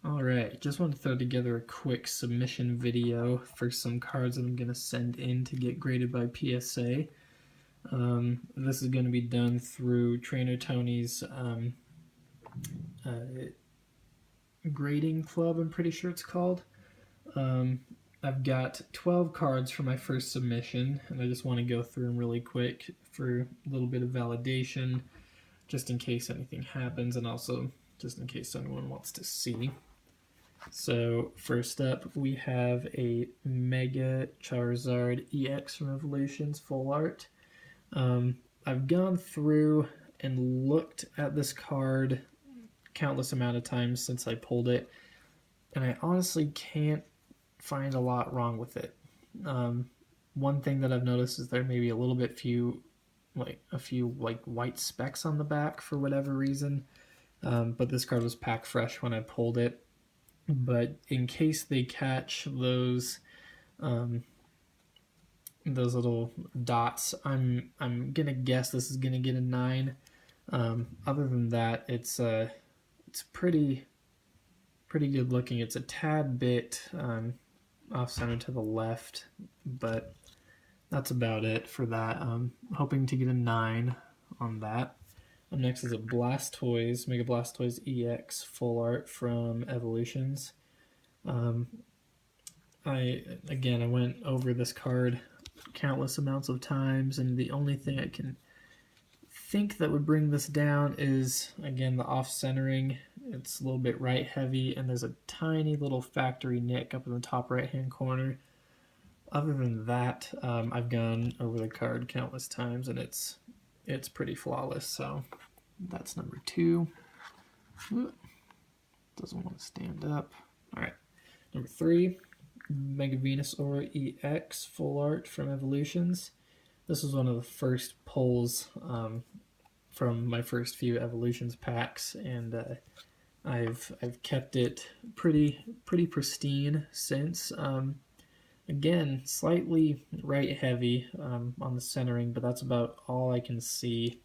Alright, just want to throw together a quick submission video for some cards that I'm going to send in to get graded by PSA. This is going to be done through Trainer Tony's uh, grading club, I'm pretty sure it's called. I've got 12 cards for my first submission, and I just want to go through them really quick for a little bit of validation, just in case anything happens, and also just in case anyone wants to see. So first up, we have a Mega Charizard EX from Evolutions Full Art. I've gone through and looked at this card countless amount of times since I pulled it, and I honestly can't find a lot wrong with it. One thing that I've noticed is there may be a few white specks on the back for whatever reason, but this card was pack fresh when I pulled it. But in case they catch those little dots, I'm gonna guess this is gonna get a 9. Other than that, it's pretty good looking. It's a tad bit off center to the left, but that's about it for that. Hoping to get a 9 on that. Next is a Blastoise, Mega Blastoise EX Full Art from Evolutions. I went over this card countless amounts of times, and the only thing I can think that would bring this down is, again, the off-centering. It's a little bit right heavy, and there's a tiny little factory nick up in the top right-hand corner. Other than that, I've gone over the card countless times, and it's pretty flawless. So that's number 2. Doesn't want to stand up. All right, number 3, Mega Venusaur EX Full Art from Evolutions. This was one of the first pulls from my first few Evolutions packs, and I've kept it pretty pristine since. Again, slightly right heavy on the centering, but that's about all I can see.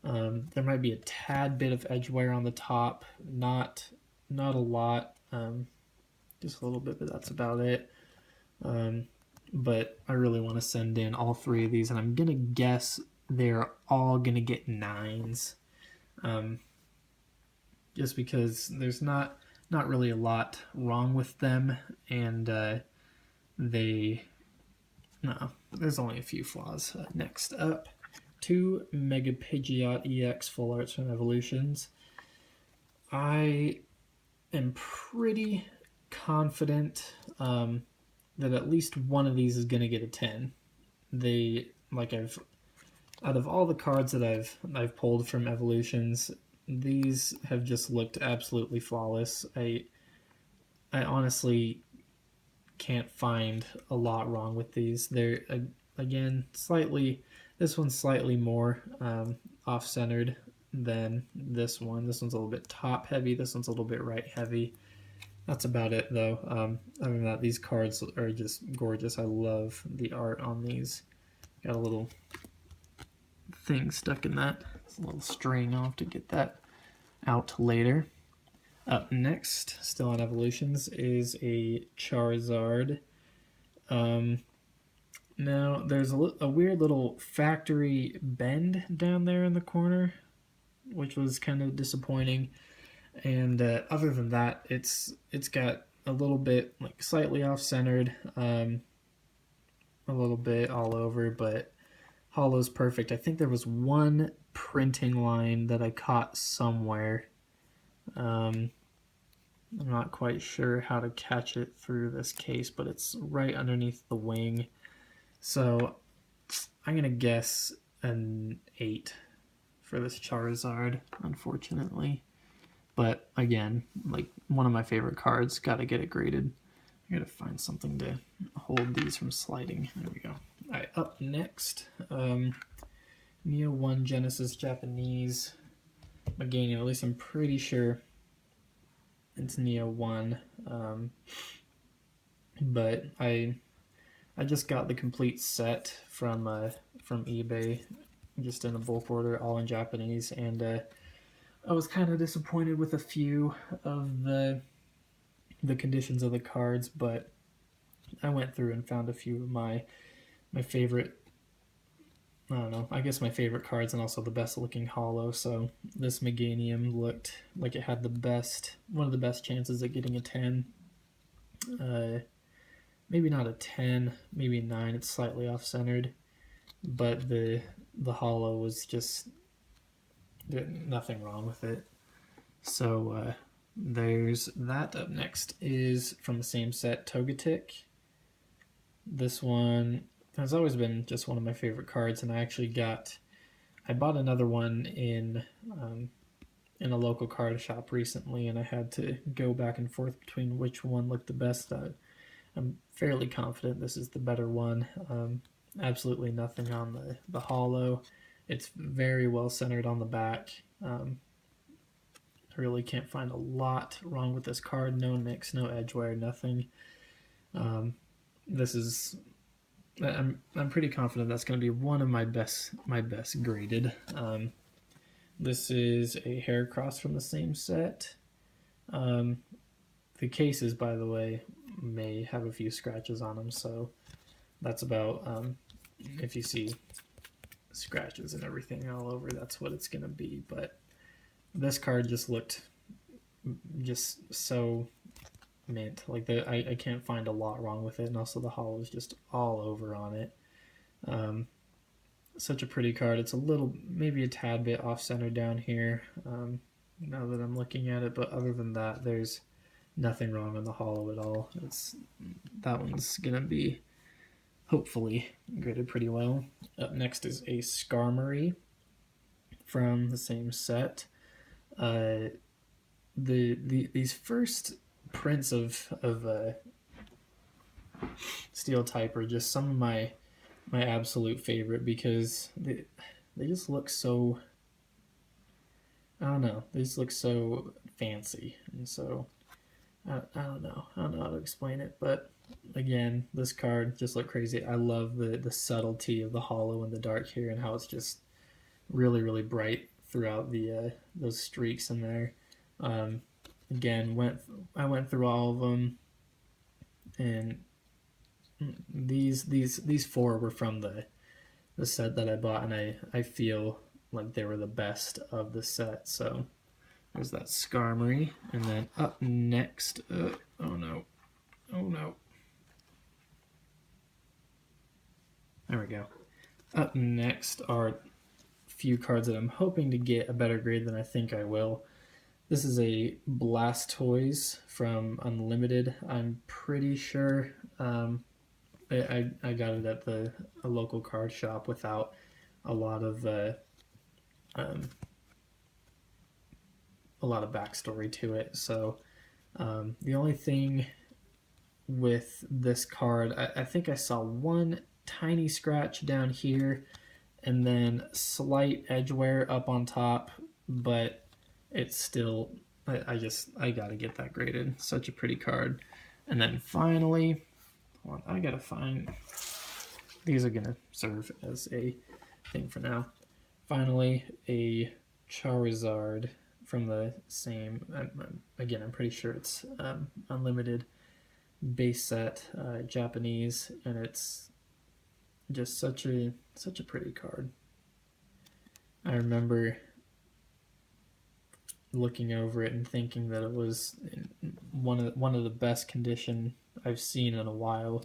There might be a tad bit of edge wear on the top, not a lot, just a little bit, but that's about it. But I really want to send in all 3 of these, and I'm gonna guess they're all gonna get 9s, just because there's not really a lot wrong with them, and there's only a few flaws. Next up, 2 Mega Pidgeot EX Full Arts from Evolutions. I am pretty confident that at least one of these is going to get a 10. Out of all the cards that I've pulled from Evolutions, these have just looked absolutely flawless. I honestly can't find a lot wrong with these. They're, again, this one's slightly more off-centered than this one. This one's a little bit top heavy, this one's a little bit right heavy. That's about it though. Other than that, these cards are just gorgeous. I love the art on these. Got a little thing stuck in that. It's a little string. I'll have to get that out later. Up next, still on Evolutions, is a Charizard. Now, there's a weird little factory bend down there in the corner, which was kind of disappointing. And other than that, it's got a little bit slightly off-centered, a little bit all over, but hollow's perfect. I think there was one printing line that I caught somewhere. I'm not quite sure how to catch it through this case, but it's right underneath the wing. So I'm going to guess an 8 for this Charizard, unfortunately. But again, one of my favorite cards, gotta get it graded. I gotta find something to hold these from sliding. There we go. Alright, up next, Neo 1 Genesis Japanese Meganium. At least I'm pretty sure it's Neo 1. But I just got the complete set from eBay, just in a bulk order, all in Japanese, and I was kind of disappointed with a few of the the conditions of the cards, but I went through and found a few of my favorite. I don't know. I guess my favorite cards and also the best looking holo. So this Meganium looked like it had one of the best chances at getting a 10. Maybe not a 10, maybe a 9. It's slightly off centered, but the holo was just nothing wrong with it. So there's that. Up next is from the same set, Togetic. This one has always been just one of my favorite cards, and I bought another one in a local card shop recently, and I had to go back and forth between which one looked the best. I'm fairly confident this is the better one. Absolutely nothing on the holo. It's very well centered on the back. I really can't find a lot wrong with this card. No nicks, no edge wear, nothing. This is I'm pretty confident that's going to be one of my best graded. This is a Heracross from the same set. The cases, by the way, may have a few scratches on them, so that's about if you see scratches and everything all over, that's what it's going to be. But this card just looked just so mint. Like I can't find a lot wrong with it, and also the holo is just all over on it. Such a pretty card. It's a little, maybe a tad bit off center down here now that I'm looking at it, but other than that, there's nothing wrong on the holo at all. That one's gonna be hopefully graded pretty well. Up next is a Skarmory from the same set. These first prints of Steel type are just some of my absolute favorite, because they just look so, I don't know, they just look so fancy, and so I don't know how to explain it, but again, this card just looked crazy. I love the subtlety of the holo in the dark here, and how it's just really bright throughout the those streaks in there. Again, I went through all of them, and these four were from the set that I bought, and I feel like they were the best of the set. So there's that Skarmory, and then up next, oh no, there we go. Up next are a few cards that I'm hoping to get a better grade than I think I will. This is a Blastoise from Unlimited. I'm pretty sure I got it at a local card shop without a lot of backstory to it. So the only thing with this card, I think I saw one tiny scratch down here, and then slight edge wear up on top, but it's still, I gotta get that graded. Such a pretty card. And then finally, I gotta find, these are gonna serve as a thing for now. Finally, a Charizard from the same, again, I'm pretty sure it's Unlimited base set, Japanese, and it's just such a pretty card. I remember looking over it and thinking that it was one of the best condition I've seen in a while,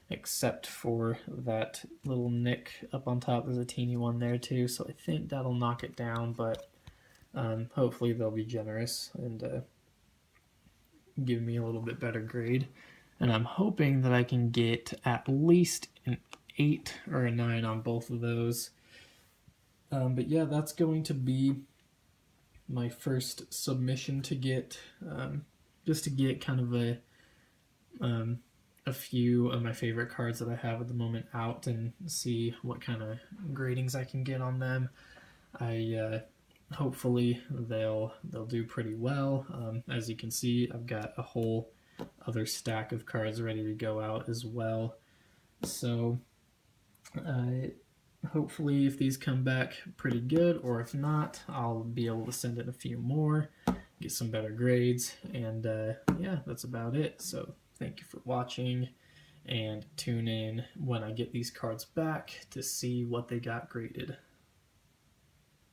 except for that little nick up on top. There's a teeny one there too, so I think that'll knock it down, but hopefully they'll be generous and give me a little bit better grade. And I'm hoping that I can get at least an 8 or a 9 on both of those. But yeah, that's going to be my first submission to get, just to get kind of a few of my favorite cards that I have at the moment out, and see what kind of gradings I can get on them. Hopefully they'll do pretty well. As you can see, I've got a whole other stack of cards ready to go out as well. So hopefully if these come back pretty good, or if not, I'll be able to send in a few more, get some better grades, and yeah, that's about it. So thank you for watching, and tune in when I get these cards back to see what they got graded.